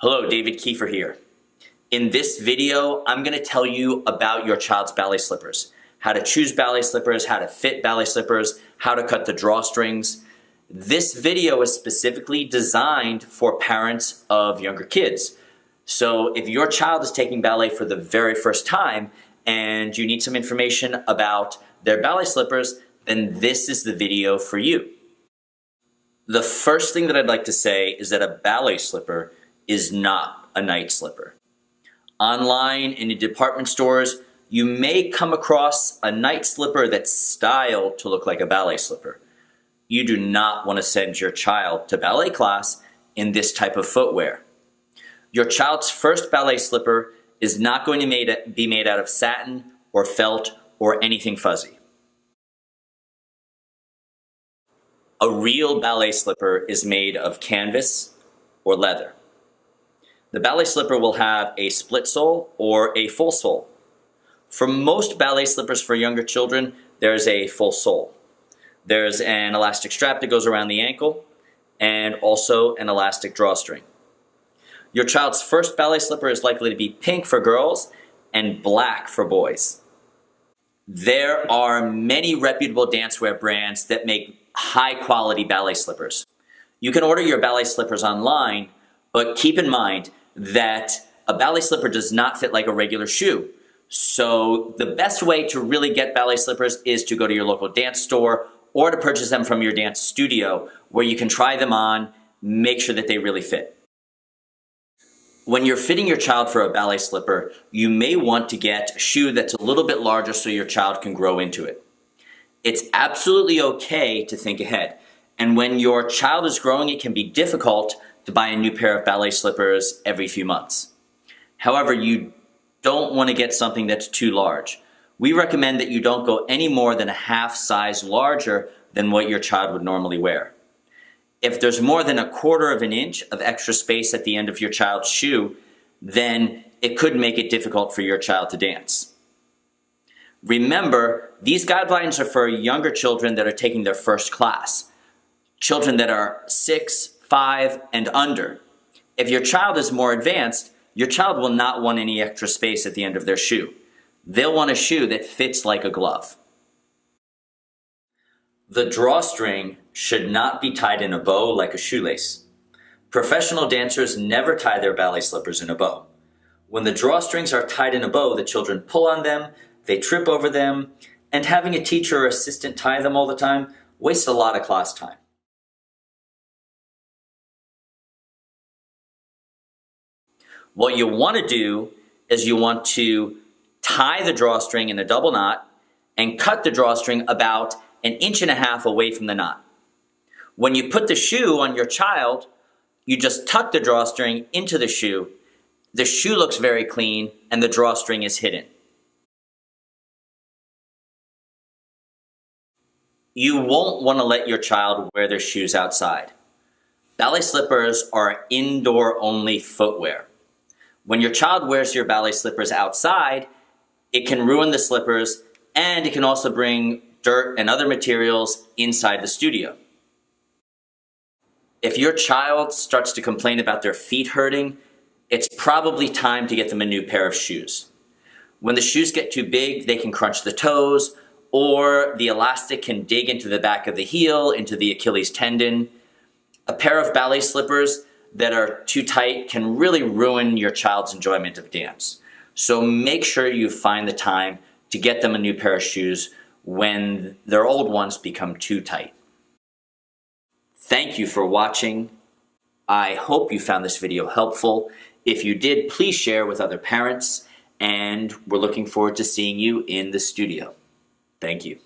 Hello, David Kiefer here. In this video, I'm going to tell you about your child's ballet slippers. How to choose ballet slippers, how to fit ballet slippers, how to cut the drawstrings. This video is specifically designed for parents of younger kids. So if your child is taking ballet for the very first time and you need some information about their ballet slippers, then this is the video for you. The first thing that I'd like to say is that a ballet slipper is not a night slipper. Online and in department stores, you may come across a night slipper that's styled to look like a ballet slipper. You do not want to send your child to ballet class in this type of footwear. Your child's first ballet slipper is not going to be made out of satin or felt or anything fuzzy. A real ballet slipper is made of canvas or leather. The ballet slipper will have a split sole or a full sole. For most ballet slippers for younger children, there's a full sole. There's an elastic strap that goes around the ankle and also an elastic drawstring. Your child's first ballet slipper is likely to be pink for girls and black for boys. There are many reputable dancewear brands that make high quality ballet slippers. You can order your ballet slippers online, but keep in mind that a ballet slipper does not fit like a regular shoe. So the best way to really get ballet slippers is to go to your local dance store or to purchase them from your dance studio where you can try them on, make sure that they really fit. When you're fitting your child for a ballet slipper, you may want to get a shoe that's a little bit larger so your child can grow into it. It's absolutely okay to think ahead. And when your child is growing, it can be difficult to buy a new pair of ballet slippers every few months. However, you don't want to get something that's too large. We recommend that you don't go any more than a half size larger than what your child would normally wear. If there's more than 1/4 of an inch of extra space at the end of your child's shoe, then it could make it difficult for your child to dance. Remember, these guidelines are for younger children that are taking their first class. Children that are 6, 5, and under. If your child is more advanced, your child will not want any extra space at the end of their shoe. They'll want a shoe that fits like a glove. The drawstring should not be tied in a bow like a shoelace. Professional dancers never tie their ballet slippers in a bow. When the drawstrings are tied in a bow, the children pull on them, they trip over them, and having a teacher or assistant tie them all the time wastes a lot of class time. What you want to do is you want to tie the drawstring in a double knot and cut the drawstring about 1.5 inches away from the knot. When you put the shoe on your child, you just tuck the drawstring into the shoe. The shoe looks very clean and the drawstring is hidden. You won't want to let your child wear their shoes outside. Ballet slippers are indoor-only footwear. When your child wears your ballet slippers outside, it can ruin the slippers and it can also bring dirt and other materials inside the studio. If your child starts to complain about their feet hurting, it's probably time to get them a new pair of shoes. When the shoes get too big, they can crunch the toes, or the elastic can dig into the back of the heel, into the Achilles tendon. A pair of ballet slippers that are too tight can really ruin your child's enjoyment of dance. So make sure you find the time to get them a new pair of shoes when their old ones become too tight. Thank you for watching. I hope you found this video helpful. If you did, please share with other parents, and we're looking forward to seeing you in the studio. Thank you.